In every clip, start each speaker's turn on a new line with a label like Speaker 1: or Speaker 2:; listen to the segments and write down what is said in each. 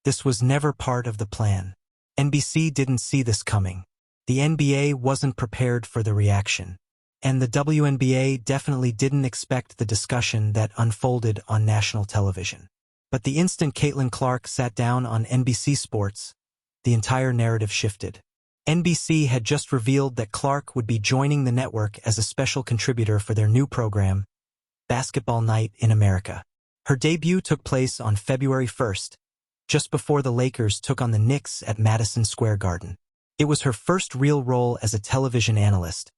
Speaker 1: This was never part of the plan. NBC didn't see this coming. The NBA wasn't prepared for the reaction. And the WNBA definitely didn't expect the discussion that unfolded on national television. But the instant Caitlin Clark sat down on NBC Sports, the entire narrative shifted. NBC had just revealed that Clark would be joining the network as a special contributor for their new program, Basketball Night in America. Her debut took place on February 1st, just before the Lakers took on the Knicks at Madison Square Garden. It was her first real role as a television analyst,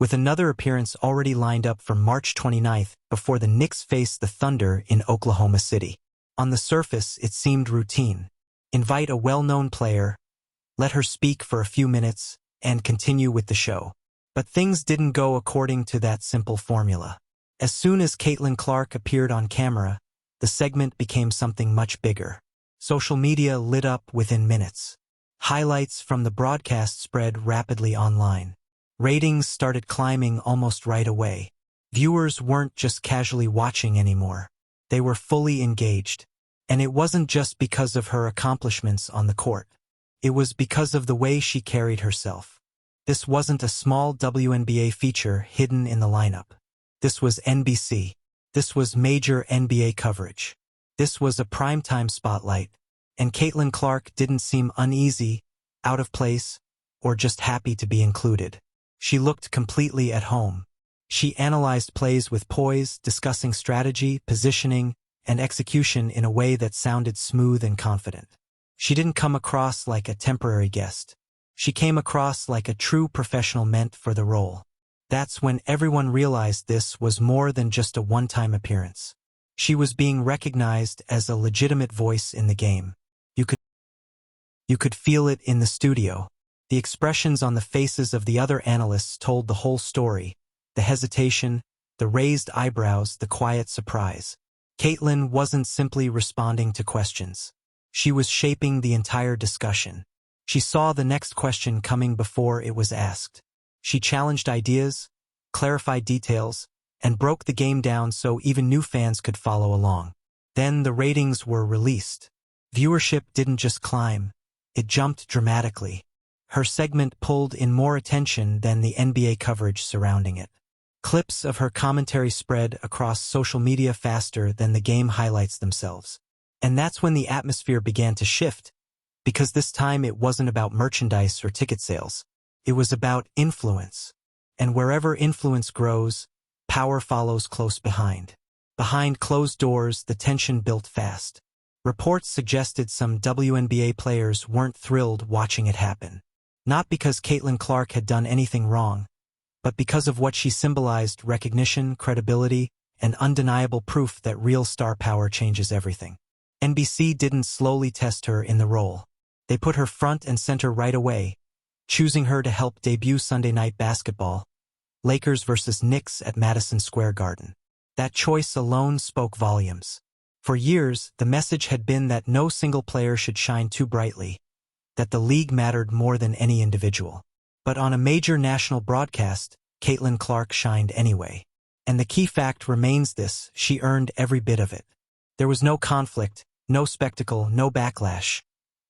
Speaker 1: with another appearance already lined up for March 29th before the Knicks faced the Thunder in Oklahoma City. On the surface, it seemed routine. Invite a well-known player, let her speak for a few minutes, and continue with the show. But things didn't go according to that simple formula. As soon as Caitlin Clark appeared on camera, the segment became something much bigger. Social media lit up within minutes. Highlights from the broadcast spread rapidly online. Ratings started climbing almost right away. Viewers weren't just casually watching anymore. They were fully engaged. And it wasn't just because of her accomplishments on the court. It was because of the way she carried herself. This wasn't a small WNBA feature hidden in the lineup. This was NBC. This was major NBA coverage. This was a primetime spotlight. And Caitlin Clark didn't seem uneasy, out of place, or just happy to be included. She looked completely at home. She analyzed plays with poise, discussing strategy, positioning, and execution in a way that sounded smooth and confident. She didn't come across like a temporary guest. She came across like a true professional meant for the role. That's when everyone realized this was more than just a one-time appearance. She was being recognized as a legitimate voice in the game. You could feel it in the studio. The expressions on the faces of the other analysts told the whole story. The hesitation, the raised eyebrows, the quiet surprise. Caitlin wasn't simply responding to questions. She was shaping the entire discussion. She saw the next question coming before it was asked. She challenged ideas, clarified details, and broke the game down so even new fans could follow along. Then the ratings were released. Viewership didn't just climb, it jumped dramatically. Her segment pulled in more attention than the NBA coverage surrounding it. Clips of her commentary spread across social media faster than the game highlights themselves. And that's when the atmosphere began to shift, because this time it wasn't about merchandise or ticket sales. It was about influence. And wherever influence grows, power follows close behind. Behind closed doors, the tension built fast. Reports suggested some WNBA players weren't thrilled watching it happen. Not because Caitlin Clark had done anything wrong, but because of what she symbolized: recognition, credibility, and undeniable proof that real star power changes everything. NBC didn't slowly test her in the role. They put her front and center right away, choosing her to help debut Sunday Night Basketball, Lakers versus Knicks at Madison Square Garden. That choice alone spoke volumes. For years, the message had been that no single player should shine too brightly, that the league mattered more than any individual. But on a major national broadcast, Caitlin Clark shined anyway. And the key fact remains this: she earned every bit of it. There was no conflict, no spectacle, no backlash.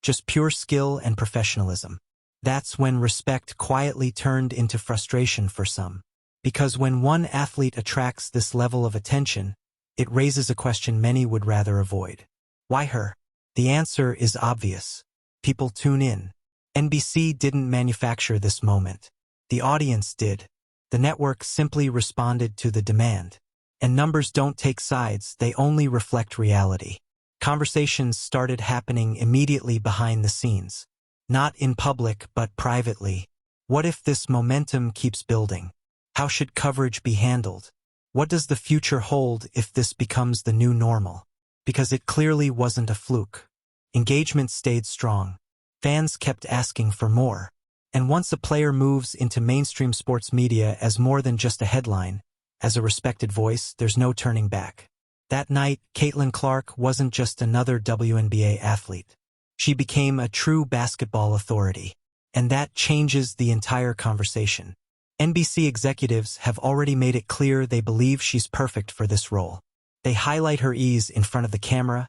Speaker 1: Just pure skill and professionalism. That's when respect quietly turned into frustration for some. Because when one athlete attracts this level of attention, it raises a question many would rather avoid. Why her? The answer is obvious. People tune in. NBC didn't manufacture this moment. The audience did. The network simply responded to the demand. And numbers don't take sides, they only reflect reality. Conversations started happening immediately behind the scenes. Not in public, but privately. What if this momentum keeps building? How should coverage be handled? What does the future hold if this becomes the new normal? Because it clearly wasn't a fluke. Engagement stayed strong. Fans kept asking for more. And once a player moves into mainstream sports media as more than just a headline, as a respected voice, there's no turning back. That night, Caitlin Clark wasn't just another WNBA athlete. She became a true basketball authority. And that changes the entire conversation. NBC executives have already made it clear they believe she's perfect for this role. They highlight her ease in front of the camera,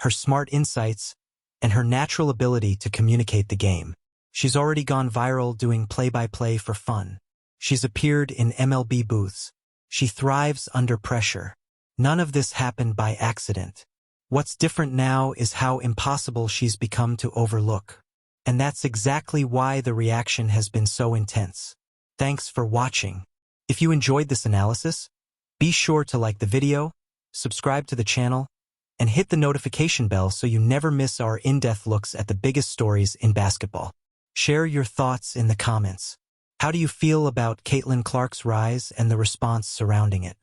Speaker 1: her smart insights, and her natural ability to communicate the game. She's already gone viral doing play-by-play for fun. She's appeared in MLB booths. She thrives under pressure. None of this happened by accident. What's different now is how impossible she's become to overlook. And that's exactly why the reaction has been so intense. Thanks for watching. If you enjoyed this analysis, be sure to like the video, subscribe to the channel, and hit the notification bell so you never miss our in-depth looks at the biggest stories in basketball. Share your thoughts in the comments. How do you feel about Caitlin Clark's rise and the response surrounding it?